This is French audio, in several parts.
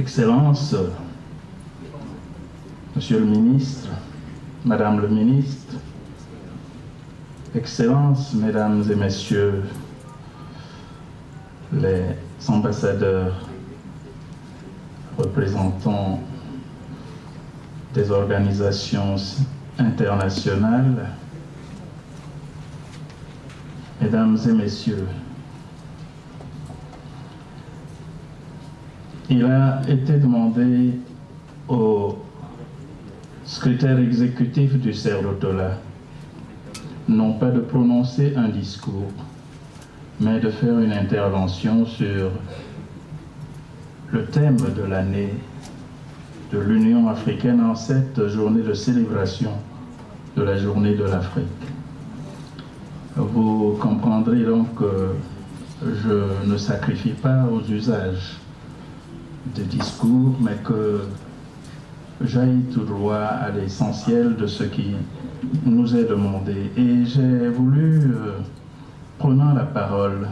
Excellences, Monsieur le ministre, Madame le ministre, Excellences, Mesdames et Messieurs les ambassadeurs, représentants des organisations internationales, Mesdames et Messieurs, il a été demandé au secrétaire exécutif du CERDOTOLA non pas de prononcer un discours, mais de faire une intervention sur le thème de l'année de l'Union africaine en cette journée de célébration de la journée de l'Afrique. Vous comprendrez donc que je ne sacrifie pas aux usages des discours, mais que j'aille tout droit à l'essentiel de ce qui nous est demandé. Et j'ai voulu, prenant la parole,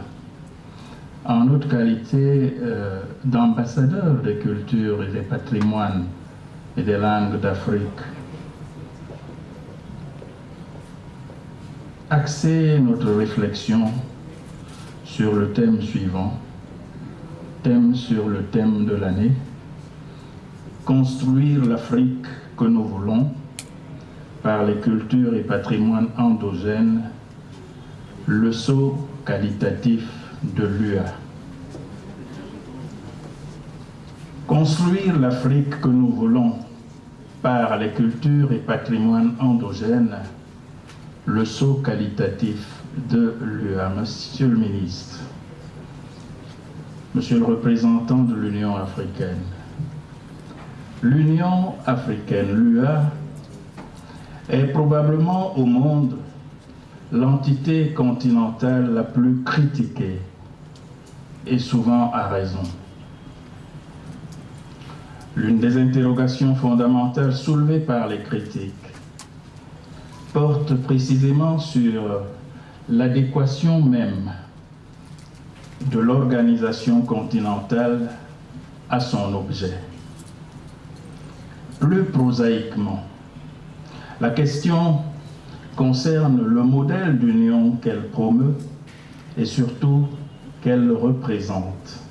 en notre qualité d'ambassadeur des cultures et des patrimoines et des langues d'Afrique, axer notre réflexion sur le thème suivant, sur le thème de l'année, construire l'Afrique que nous voulons par les cultures et patrimoines endogènes, le saut qualitatif de l'UA. Construire l'Afrique que nous voulons par les cultures et patrimoines endogènes, le saut qualitatif de l'UA. Monsieur le ministre, Monsieur le représentant de l'Union africaine, l'Union africaine, l'UA, est probablement au monde l'entité continentale la plus critiquée, et souvent à raison. L'une des interrogations fondamentales soulevées par les critiques porte précisément sur l'adéquation même de l'organisation continentale à son objet. Plus prosaïquement, la question concerne le modèle d'union qu'elle promeut et surtout qu'elle représente.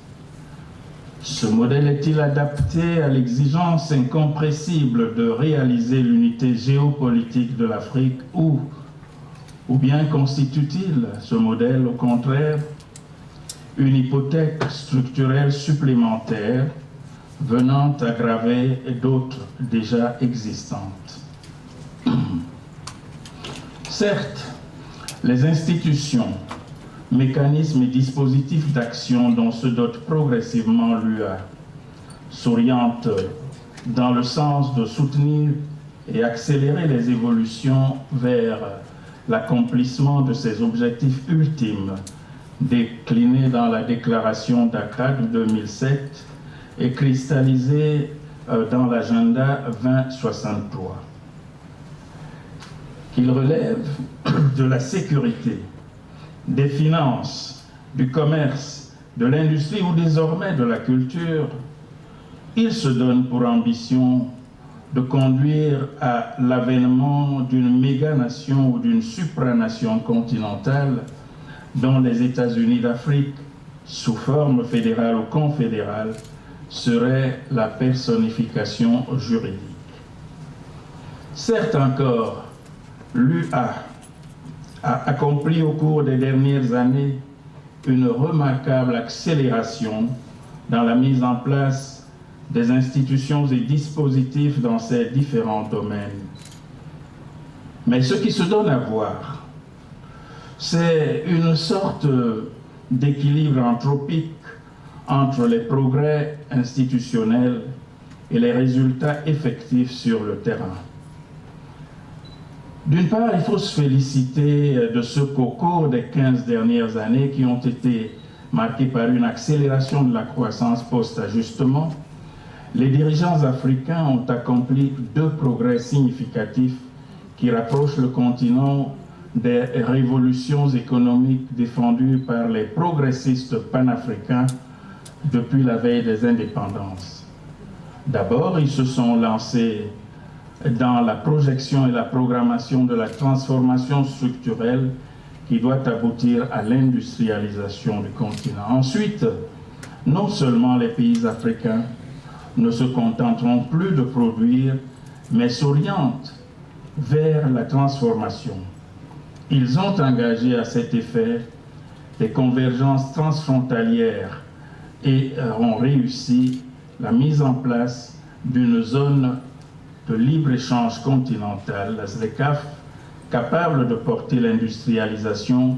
Ce modèle est-il adapté à l'exigence incompressible de réaliser l'unité géopolitique de l'Afrique ou bien constitue-t-il, ce modèle, au contraire, une hypothèque structurelle supplémentaire venant aggraver d'autres déjà existantes? Certes, les institutions, mécanismes et dispositifs d'action dont se dote progressivement l'UA s'orientent dans le sens de soutenir et accélérer les évolutions vers l'accomplissement de ses objectifs ultimes déclinés dans la déclaration d'Accra de 2007 et cristallisés dans l'agenda 2063. Qu'il relève de la sécurité, des finances, du commerce, de l'industrie ou désormais de la culture, il se donne pour ambition de conduire à l'avènement d'une méga-nation ou d'une supranation continentale dont les États-Unis d'Afrique, sous forme fédérale ou confédérale, seraient la personnification juridique. Certes encore, l'UA a accompli au cours des dernières années une remarquable accélération dans la mise en place des institutions et dispositifs dans ces différents domaines. Mais ce qui se donne à voir, c'est une sorte d'équilibre anthropique entre les progrès institutionnels et les résultats effectifs sur le terrain. D'une part, il faut se féliciter de ce qu'au cours des 15 dernières années, qui ont été marquées par une accélération de la croissance post-ajustement, les dirigeants africains ont accompli 2 progrès significatifs qui rapprochent le continent des révolutions économiques défendues par les progressistes panafricains depuis la veille des indépendances. D'abord, ils se sont lancés dans la projection et la programmation de la transformation structurelle qui doit aboutir à l'industrialisation du continent. Ensuite, non seulement les pays africains ne se contenteront plus de produire, mais s'orientent vers la transformation. Ils ont engagé à cet effet des convergences transfrontalières et ont réussi la mise en place d'une zone de libre-échange continentale, la ZLECAf, capable de porter l'industrialisation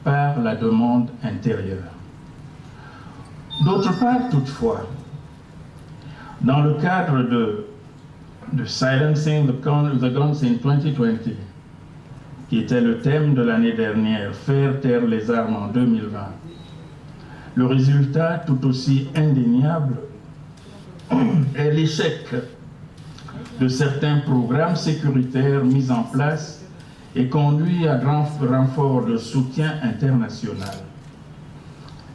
par la demande intérieure. D'autre part, toutefois, dans le cadre de Silencing the Guns in 2020, qui était le thème de l'année dernière, Faire taire les armes en 2020, le résultat tout aussi indéniable est l'échec de certains programmes sécuritaires mis en place et conduit à grand renfort de soutien international.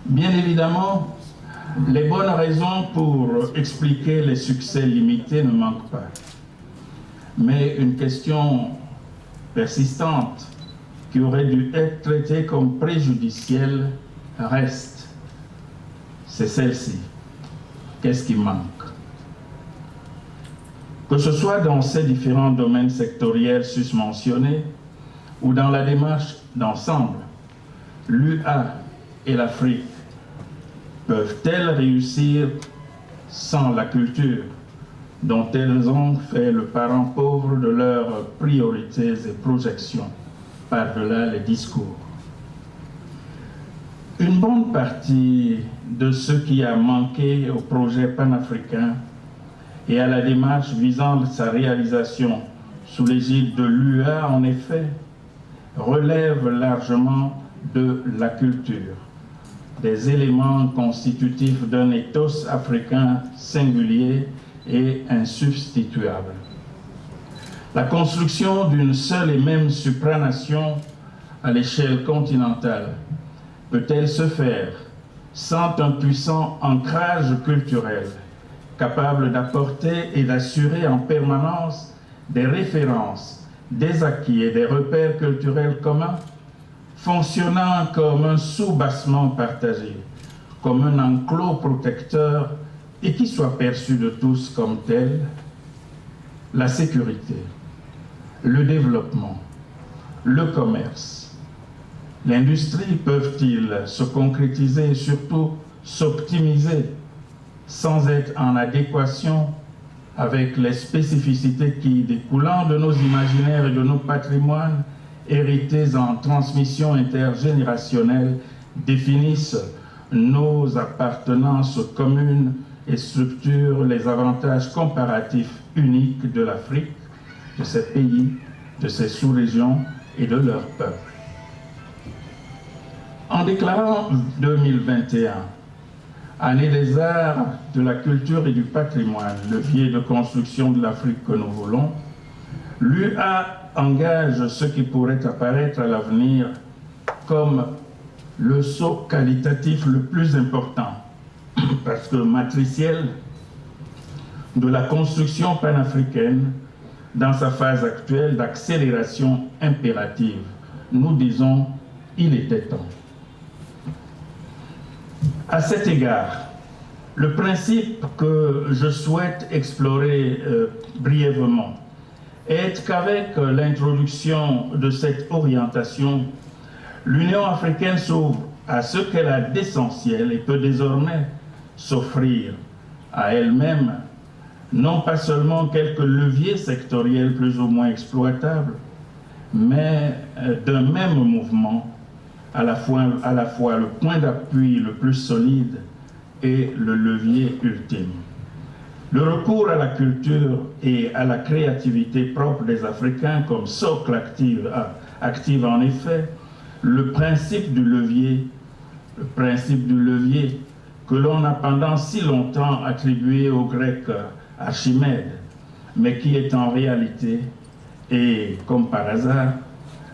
Bien évidemment, les bonnes raisons pour expliquer les succès limités ne manquent pas. Mais une question persistante qui aurait dû être traitée comme préjudicielle reste. C'est celle-ci. Qu'est-ce qui manque? Que ce soit dans ces différents domaines sectoriels susmentionnés ou dans la démarche d'ensemble, l'UA et l'Afrique peuvent-elles réussir sans la culture dont elles ont fait le parent pauvre de leurs priorités et projections, par-delà les discours? Une bonne partie de ce qui a manqué au projet panafricain et à la démarche visant sa réalisation sous l'égide de l'UA, en effet, relève largement de la culture, des éléments constitutifs d'un ethos africain singulier et insubstituable. La construction d'une seule et même supranation à l'échelle continentale peut-elle se faire sans un puissant ancrage culturel capable d'apporter et d'assurer en permanence des références, des acquis et des repères culturels communs, fonctionnant comme un sous-bassement partagé, comme un enclos protecteur et qui soit perçu de tous comme tel? La sécurité, le développement, le commerce, l'industrie peuvent-ils se concrétiser et surtout s'optimiser sans être en adéquation avec les spécificités qui, découlant de nos imaginaires et de nos patrimoines hérités en transmission intergénérationnelle, définissent nos appartenances communes et structurent les avantages comparatifs uniques de l'Afrique, de ses pays, de ses sous-régions et de leurs peuples. En déclarant 2021 année des arts, de la culture et du patrimoine, levier de construction de l'Afrique que nous voulons, l'UA engage ce qui pourrait apparaître à l'avenir comme le saut qualitatif le plus important, parce que matriciel, de la construction panafricaine dans sa phase actuelle d'accélération impérative. Nous disons, il était temps. À cet égard, le principe que je souhaite explorer brièvement est qu'avec l'introduction de cette orientation, l'Union africaine s'ouvre à ce qu'elle a d'essentiel et peut désormais s'offrir à elle-même, non pas seulement quelques leviers sectoriels plus ou moins exploitables, mais d'un même mouvement, à la fois le point d'appui le plus solide et le levier ultime. Le recours à la culture et à la créativité propre des Africains comme socle active en effet le principe du levier que l'on a pendant si longtemps attribué au grec Archimède, mais qui est en réalité, et comme par hasard,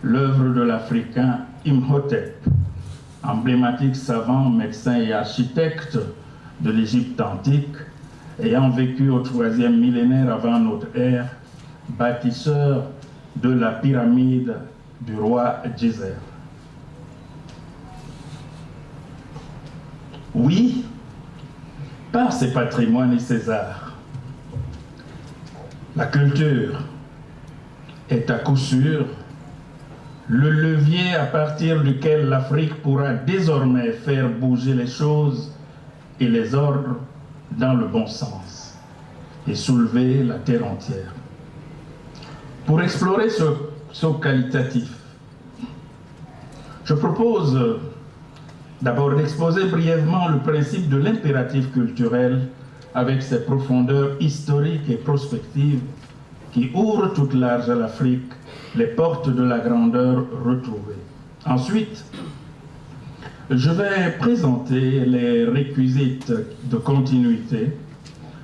l'œuvre de l'Africain Imhotep, emblématique savant, médecin et architecte de l'Égypte antique, ayant vécu au 3e millénaire avant notre ère, bâtisseur de la pyramide du roi Djéser. Oui, par ses patrimoines et ses arts, la culture est à coup sûr le levier à partir duquel l'Afrique pourra désormais faire bouger les choses et les ordres dans le bon sens et soulever la terre entière. Pour explorer ce saut qualitatif, je propose d'abord d'exposer brièvement le principe de l'impératif culturel avec ses profondeurs historiques et prospectives qui ouvrent toute large à l'Afrique les portes de la grandeur retrouvée. Ensuite, je vais présenter les réquisites de continuité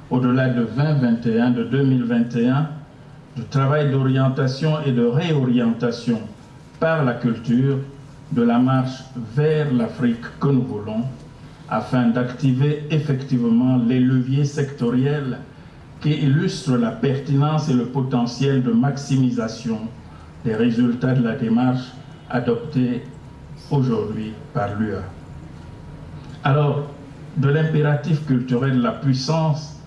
au-delà de 2021, de 2021, du travail d'orientation et de réorientation par la culture de la marche vers l'Afrique que nous voulons, afin d'activer effectivement les leviers sectoriels qui illustrent la pertinence et le potentiel de maximisation des résultats de la démarche adoptée aujourd'hui par l'UA. Alors, de l'impératif culturel de la puissance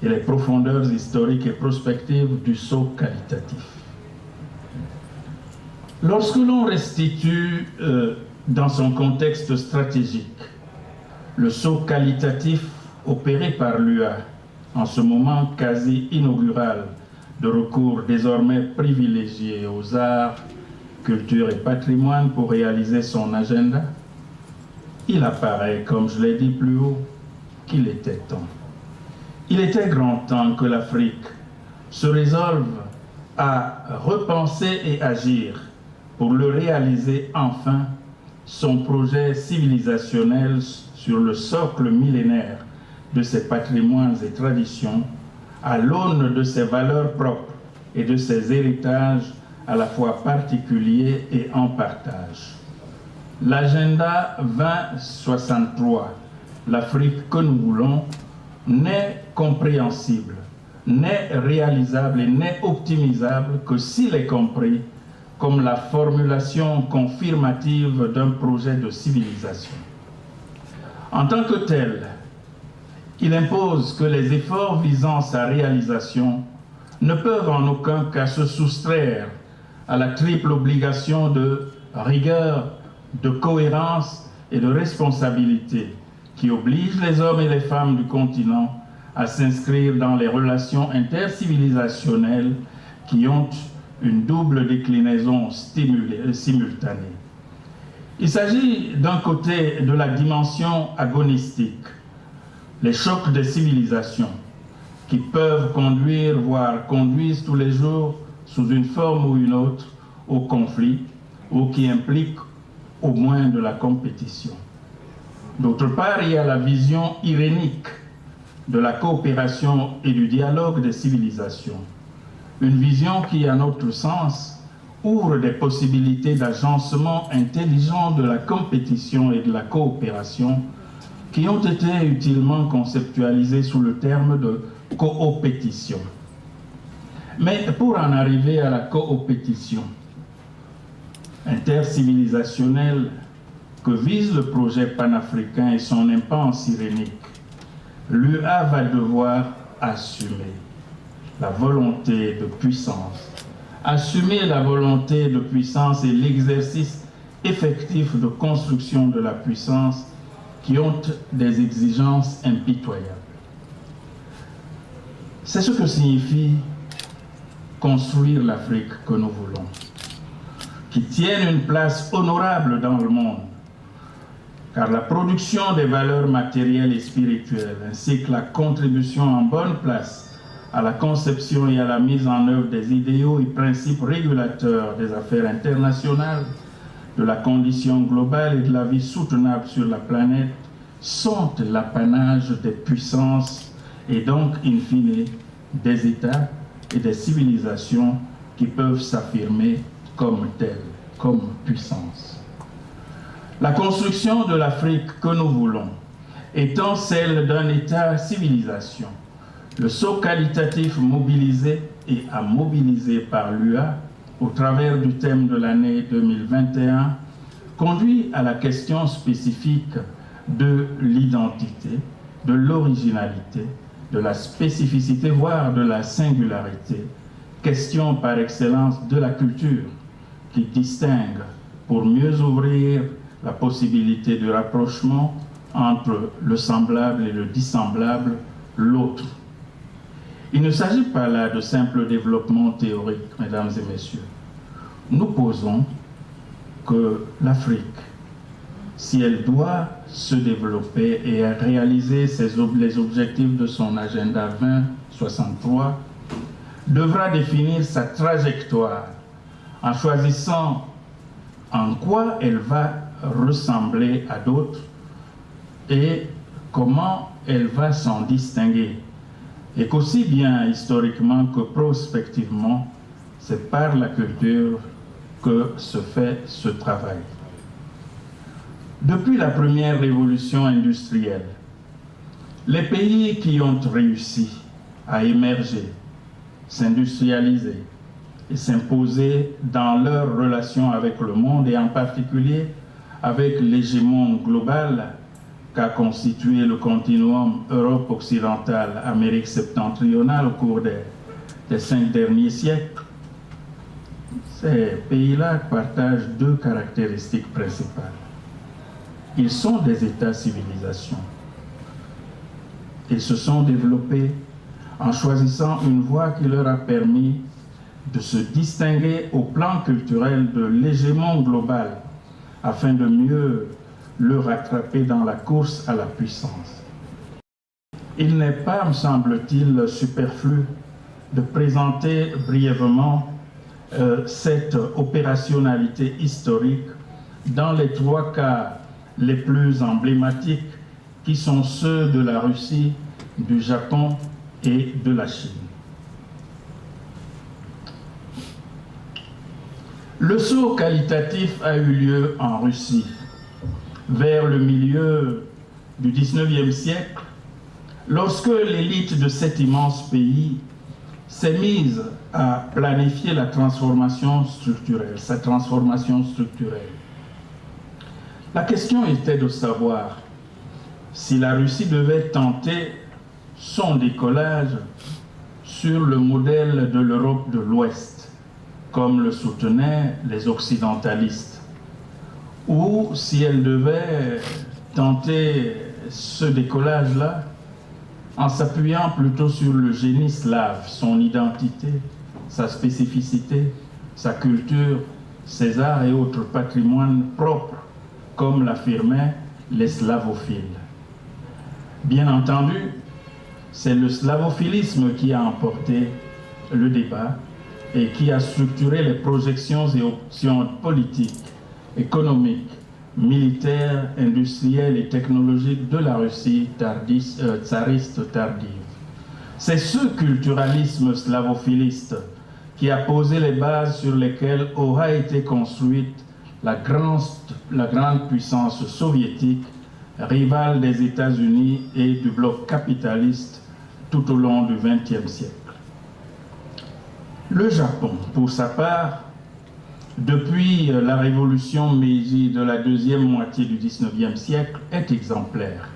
et les profondeurs historiques et prospectives du saut qualitatif. Lorsque l'on restitue dans son contexte stratégique le saut qualitatif opéré par l'UA en ce moment quasi inaugural de recours désormais privilégié aux arts, culture et patrimoine pour réaliser son agenda, il apparaît, comme je l'ai dit plus haut, qu'il était temps. Il était grand temps que l'Afrique se résolve à repenser et agir pour le réaliser enfin son projet civilisationnel sur le socle millénaire de ses patrimoines et traditions, à l'aune de ses valeurs propres et de ses héritages à la fois particuliers et en partage. L'agenda 2063, l'Afrique que nous voulons, n'est compréhensible, n'est réalisable et n'est optimisable que s'il est compris comme la formulation confirmative d'un projet de civilisation. En tant que tel, il impose que les efforts visant sa réalisation ne peuvent en aucun cas se soustraire à la triple obligation de rigueur, de cohérence et de responsabilité qui oblige les hommes et les femmes du continent à s'inscrire dans les relations intercivilisationnelles qui ont une double déclinaison simultanée. Il s'agit d'un côté de la dimension agonistique, les chocs des civilisations qui peuvent conduire, voire conduisent tous les jours, sous une forme ou une autre, au conflit ou qui impliquent au moins de la compétition. D'autre part, il y a la vision irénique de la coopération et du dialogue des civilisations. Une vision qui, à notre sens, ouvre des possibilités d'agencement intelligent de la compétition et de la coopération qui ont été utilement conceptualisées sous le terme de coopétition. Mais pour en arriver à la coopétition intercivilisationnelle que vise le projet panafricain et son impense irénique, l'UA va devoir assumer la volonté de puissance, assumer la volonté de puissance et l'exercice effectif de construction de la puissance qui ont des exigences impitoyables. C'est ce que signifie construire l'Afrique que nous voulons, qui tienne une place honorable dans le monde, car la production des valeurs matérielles et spirituelles, ainsi que la contribution en bonne place à la conception et à la mise en œuvre des idéaux et principes régulateurs des affaires internationales, de la condition globale et de la vie soutenable sur la planète, sont l'apanage des puissances et donc, in fine, des États et des civilisations qui peuvent s'affirmer comme telles, comme puissances. La construction de l'Afrique que nous voulons étant celle d'un État-civilisation, Le saut qualitatif mobilisé et à mobiliser par l'UA au travers du thème de l'année 2021 conduit à la question spécifique de l'identité, de l'originalité, de la spécificité, voire de la singularité, question par excellence de la culture qui distingue pour mieux ouvrir la possibilité de rapprochement entre le semblable et le dissemblable, l'autre. Il ne s'agit pas là de simple développement théorique, mesdames et messieurs. Nous posons que l'Afrique, si elle doit se développer et réaliser les objectifs de son agenda 2063, devra définir sa trajectoire en choisissant en quoi elle va ressembler à d'autres et comment elle va s'en distinguer. Et qu'aussi bien historiquement que prospectivement, c'est par la culture que se fait ce travail. Depuis la première révolution industrielle, les pays qui ont réussi à émerger, s'industrialiser et s'imposer dans leurs relations avec le monde et en particulier avec l'hégémon global qu'a constitué le continuum Europe occidentale, Amérique septentrionale au cours des 5 derniers siècles, ces pays-là partagent 2 caractéristiques principales. Ils sont des États-civilisations. Ils se sont développés en choisissant une voie qui leur a permis de se distinguer au plan culturel de l'hégémon global afin de mieux le rattraper dans la course à la puissance. Il n'est pas, me semble-t-il, superflu de présenter brièvement cette opérationnalité historique dans les 3 cas les plus emblématiques qui sont ceux de la Russie, du Japon et de la Chine. Le saut qualitatif a eu lieu en Russie vers le milieu du XIXe siècle, lorsque l'élite de cet immense pays s'est mise à planifier la transformation structurelle, sa transformation structurelle. La question était de savoir si la Russie devait tenter son décollage sur le modèle de l'Europe de l'Ouest, comme le soutenaient les occidentalistes, ou si elle devait tenter ce décollage-là en s'appuyant plutôt sur le génie slave, son identité, sa spécificité, sa culture, ses arts et autres patrimoines propres, comme l'affirmaient les slavophiles. Bien entendu, c'est le slavophilisme qui a emporté le débat et qui a structuré les projections et options politiques, économiques, militaires, industrielles et technologiques de la Russie tsariste tardive. C'est ce culturalisme slavophiliste qui a posé les bases sur lesquelles aura été construite la grande puissance soviétique, rivale des États-Unis et du bloc capitaliste tout au long du XXe siècle. Le Japon, pour sa part, depuis la révolution Meiji de la deuxième moitié du XIXe siècle, est exemplaire.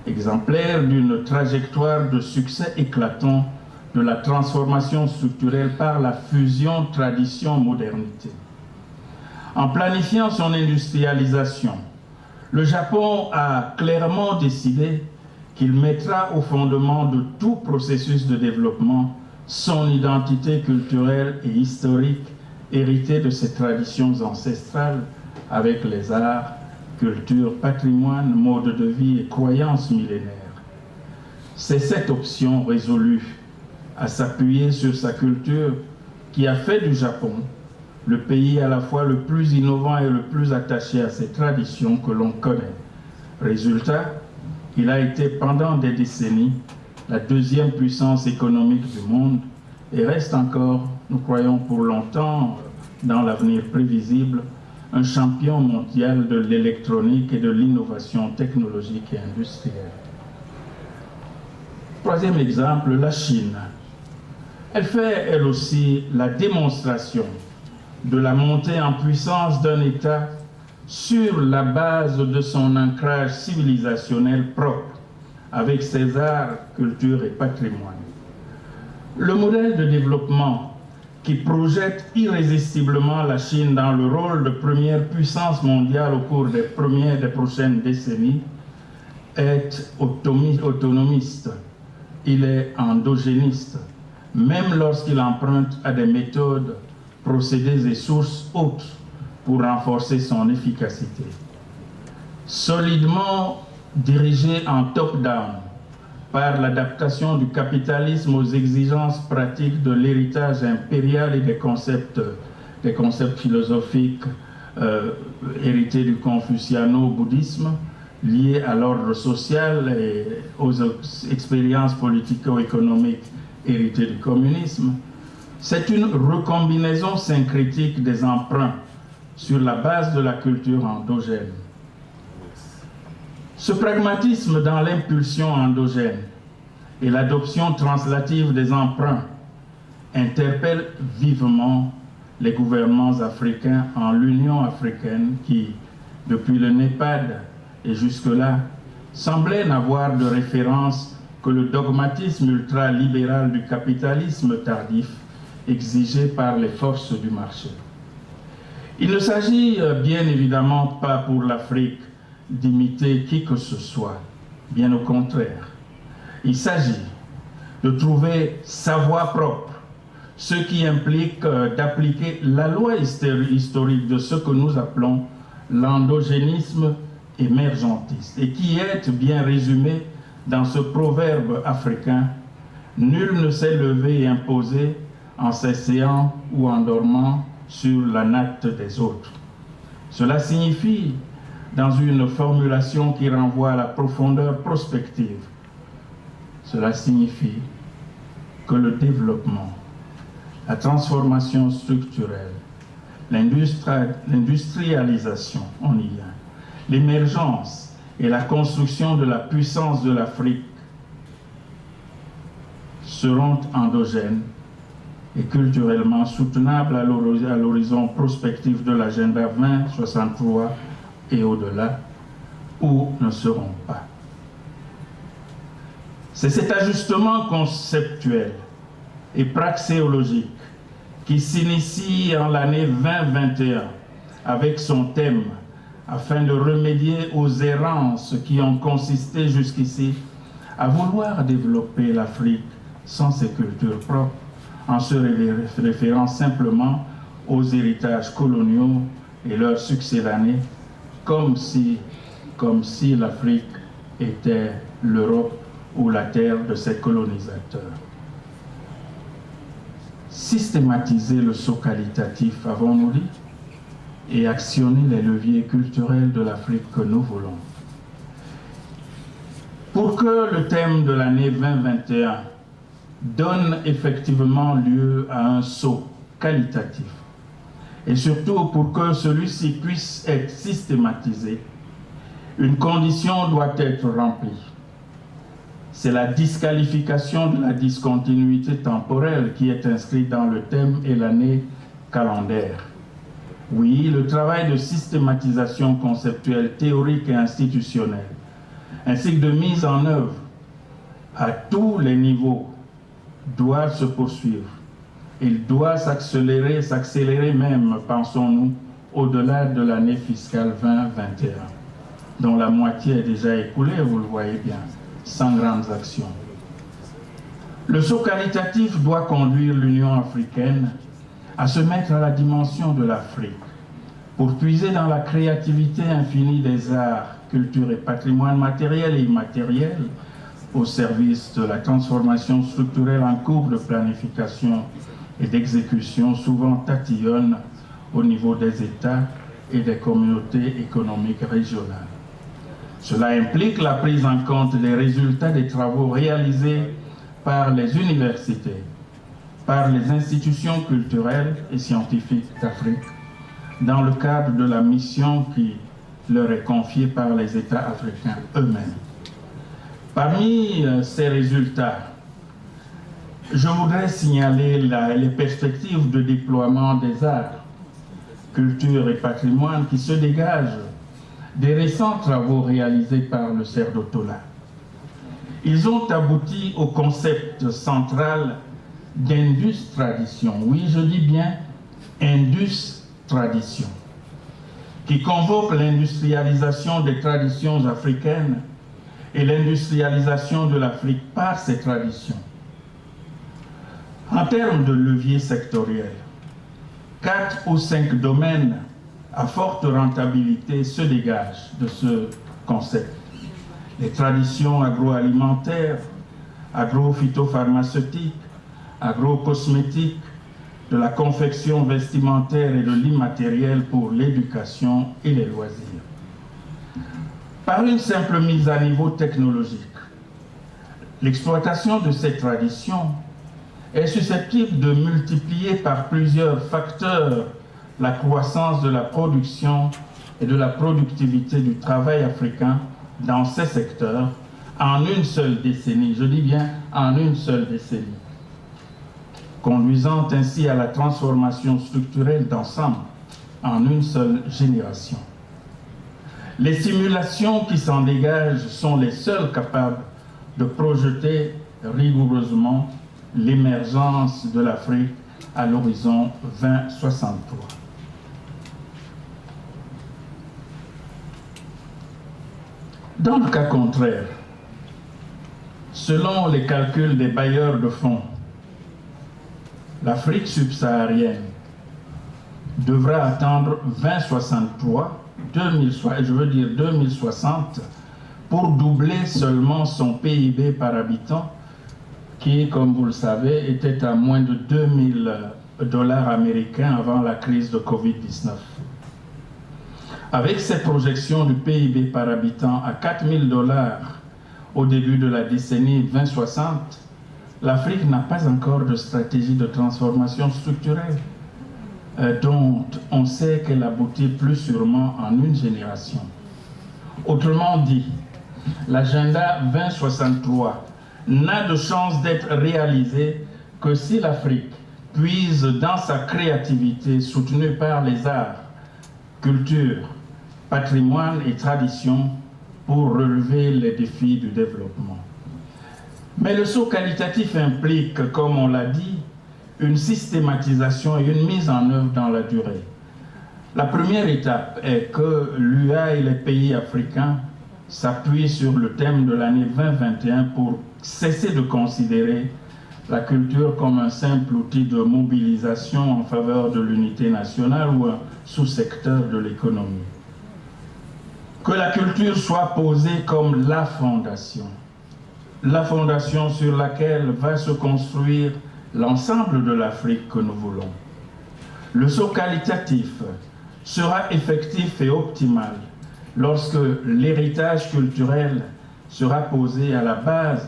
Exemplaire d'une trajectoire de succès éclatant de la transformation structurelle par la fusion tradition-modernité. En planifiant son industrialisation, le Japon a clairement décidé qu'il mettra au fondement de tout processus de développement son identité culturelle et historique héritée de ses traditions ancestrales avec les arts, culture, patrimoine, mode de vie et croyances millénaires. C'est cette option résolue à s'appuyer sur sa culture qui a fait du Japon le pays à la fois le plus innovant et le plus attaché à ses traditions que l'on connaît. Résultat, il a été pendant des décennies la deuxième puissance économique du monde et reste encore, nous croyons pour longtemps, dans l'avenir prévisible, un champion mondial de l'électronique et de l'innovation technologique et industrielle. Troisième exemple, la Chine. Elle fait, elle aussi, la démonstration de la montée en puissance d'un État sur la base de son ancrage civilisationnel propre, avec ses arts, culture et patrimoine. Le modèle de développement qui projette irrésistiblement la Chine dans le rôle de première puissance mondiale au cours des prochaines décennies est autonomiste, il est endogéniste, même lorsqu'il emprunte à des méthodes, procédés et sources autres pour renforcer son efficacité. Solidement dirigé en top-down par l'adaptation du capitalisme aux exigences pratiques de l'héritage impérial et des concepts philosophiques hérités du confuciano-bouddhisme, liés à l'ordre social et aux expériences politico-économiques héritées du communisme, c'est une recombinaison syncrétique des emprunts sur la base de la culture endogène. Ce pragmatisme dans l'impulsion endogène et l'adoption translative des emprunts interpelle vivement les gouvernements africains en l'Union africaine qui, depuis le NEPAD et jusque-là, semblait n'avoir de référence que le dogmatisme ultralibéral du capitalisme tardif exigé par les forces du marché. Il ne s'agit bien évidemment pas pour l'Afrique d'imiter qui que ce soit, bien au contraire. Il s'agit de trouver sa voie propre, ce qui implique d'appliquer la loi historique de ce que nous appelons l'endogénisme émergentiste et qui est bien résumé dans ce proverbe africain « Nul ne s'est levé et imposé en s'essayant ou en dormant sur la natte des autres ». Cela signifie, dans une formulation qui renvoie à la profondeur prospective, cela signifie que le développement, la transformation structurelle, l'industrialisation, on y vient, l'émergence et la construction de la puissance de l'Afrique seront endogènes et culturellement soutenables à l'horizon prospectif de l'agenda 2063 et au-delà, ou ne seront pas. C'est cet ajustement conceptuel et praxéologique qui s'initie en l'année 2021 avec son thème afin de remédier aux errances qui ont consisté jusqu'ici à vouloir développer l'Afrique sans ses cultures propres, en se référant simplement aux héritages coloniaux et leurs succédanés, comme si l'Afrique était l'Europe ou la terre de ses colonisateurs. Systématiser le saut qualitatif, avons-nous dit, et actionner les leviers culturels de l'Afrique que nous voulons. Pour que le thème de l'année 2021 donne effectivement lieu à un saut qualitatif, et surtout pour que celui-ci puisse être systématisé, une condition doit être remplie. C'est la disqualification de la discontinuité temporelle qui est inscrite dans le thème et l'année calendaire. Oui, le travail de systématisation conceptuelle, théorique et institutionnelle, ainsi que de mise en œuvre à tous les niveaux, doit se poursuivre. Il doit s'accélérer même, pensons-nous, au-delà de l'année fiscale 2021, dont la moitié est déjà écoulée, vous le voyez bien, sans grandes actions. Le saut qualitatif doit conduire l'Union africaine à se mettre à la dimension de l'Afrique, pour puiser dans la créativité infinie des arts, culture et patrimoine matériel et immatériel, au service de la transformation structurelle en cours de planification et d'exécution, souvent tatillonne au niveau des États et des communautés économiques régionales. Cela implique la prise en compte des résultats des travaux réalisés par les universités, par les institutions culturelles et scientifiques d'Afrique, dans le cadre de la mission qui leur est confiée par les États africains eux-mêmes. Parmi ces résultats, je voudrais signaler les perspectives de déploiement des arts, culture et patrimoine qui se dégagent des récents travaux réalisés par le CERDOTOLA. Ils ont abouti au concept central d'Indus-Tradition. Oui, je dis bien Indus-Tradition, qui convoque l'industrialisation des traditions africaines et l'industrialisation de l'Afrique par ces traditions. En termes de levier sectoriel, 4 ou 5 domaines à forte rentabilité se dégagent de ce concept. Les traditions agroalimentaires, agro-phytopharmaceutiques, agro-cosmétiques, de la confection vestimentaire et de l'immatériel pour l'éducation et les loisirs. Par une simple mise à niveau technologique, l'exploitation de ces traditions est susceptible de multiplier par plusieurs facteurs la croissance de la production et de la productivité du travail africain dans ces secteurs en une seule décennie, je dis bien en une seule décennie, conduisant ainsi à la transformation structurelle d'ensemble en une seule génération. Les simulations qui s'en dégagent sont les seules capables de projeter rigoureusement l'émergence de l'Afrique à l'horizon 2063. Dans le cas contraire, selon les calculs des bailleurs de fonds, l'Afrique subsaharienne devra attendre 2060 pour doubler seulement son PIB par habitant qui, comme vous le savez, était à moins de 2000 $ américains avant la crise de Covid-19. Avec ces projections du PIB par habitant à 4000 $ au début de la décennie 2060, l'Afrique n'a pas encore de stratégie de transformation structurelle dont on sait qu'elle aboutit plus sûrement en une génération. Autrement dit, l'agenda 2063 n'a de chance d'être réalisé que si l'Afrique puise dans sa créativité soutenue par les arts, culture, patrimoine et tradition pour relever les défis du développement. Mais le saut qualitatif implique, comme on l'a dit, une systématisation et une mise en œuvre dans la durée. La première étape est que l'UA et les pays africains s'appuient sur le thème de l'année 2021 pour cesser de considérer la culture comme un simple outil de mobilisation en faveur de l'unité nationale ou un sous-secteur de l'économie. Que la culture soit posée comme la fondation sur laquelle va se construire l'ensemble de l'Afrique que nous voulons. Le saut qualitatif sera effectif et optimal lorsque l'héritage culturel sera posé à la base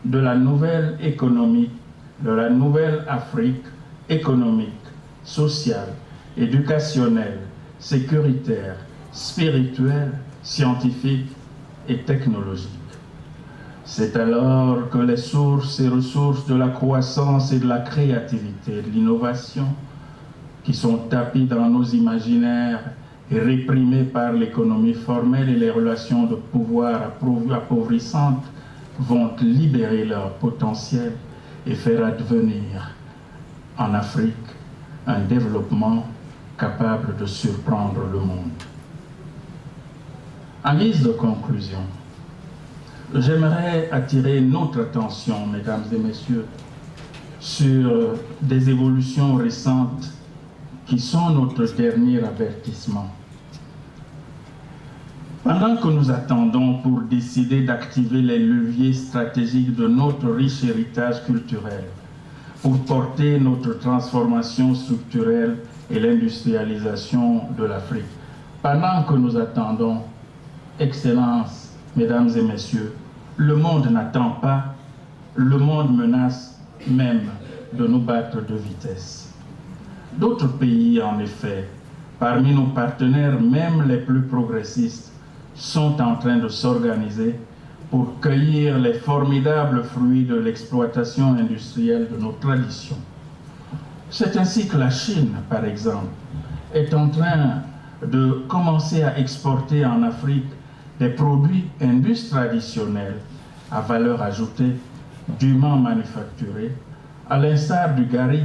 de la nouvelle économie, de la nouvelle Afrique économique, sociale, éducationnelle, sécuritaire, spirituelle, scientifique et technologique. C'est alors que les sources et ressources de la croissance et de la créativité, de l'innovation, qui sont tapies dans nos imaginaires et réprimées par l'économie formelle et les relations de pouvoir appauvrissantes, vont libérer leur potentiel et faire advenir en Afrique un développement capable de surprendre le monde. En guise de conclusion, j'aimerais attirer notre attention, mesdames et messieurs, sur des évolutions récentes qui sont notre dernier avertissement. Pendant que nous attendons pour décider d'activer les leviers stratégiques de notre riche héritage culturel, pour porter notre transformation structurelle et l'industrialisation de l'Afrique, pendant que nous attendons, Excellences, Mesdames et Messieurs, le monde n'attend pas, le monde menace même de nous battre de vitesse. D'autres pays, en effet, parmi nos partenaires, même les plus progressistes, sont en train de s'organiser pour cueillir les formidables fruits de l'exploitation industrielle de nos traditions. C'est ainsi que la Chine, par exemple, est en train de commencer à exporter en Afrique des produits indus traditionnels à valeur ajoutée, dûment manufacturés, à l'instar du gari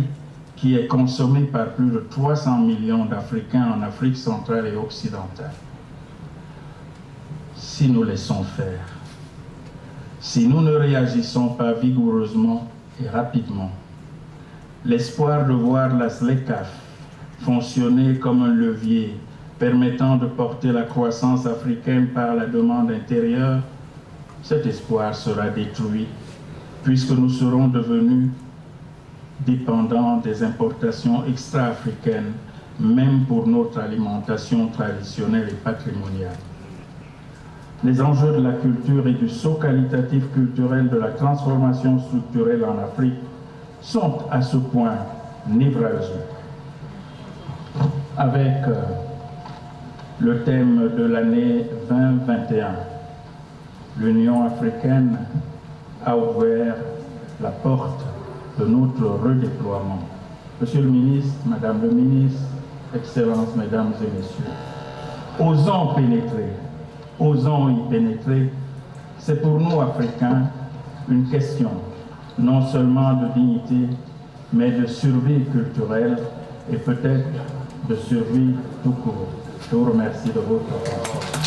qui est consommé par plus de 300 millions d'Africains en Afrique centrale et occidentale. Si nous laissons faire, si nous ne réagissons pas vigoureusement et rapidement, l'espoir de voir la SLECAF fonctionner comme un levier permettant de porter la croissance africaine par la demande intérieure, cet espoir sera détruit puisque nous serons devenus dépendants des importations extra-africaines, même pour notre alimentation traditionnelle et patrimoniale. Les enjeux de la culture et du saut qualitatif culturel de la transformation structurelle en Afrique sont à ce point névralgiques. Avec le thème de l'année 2021, l'Union africaine a ouvert la porte de notre redéploiement. Monsieur le ministre, Madame le ministre, Excellences, Mesdames et Messieurs, osons pénétrer, osons y pénétrer, c'est pour nous, Africains, une question non seulement de dignité, mais de survie culturelle et peut-être de survie tout court. Je vous remercie de votre attention.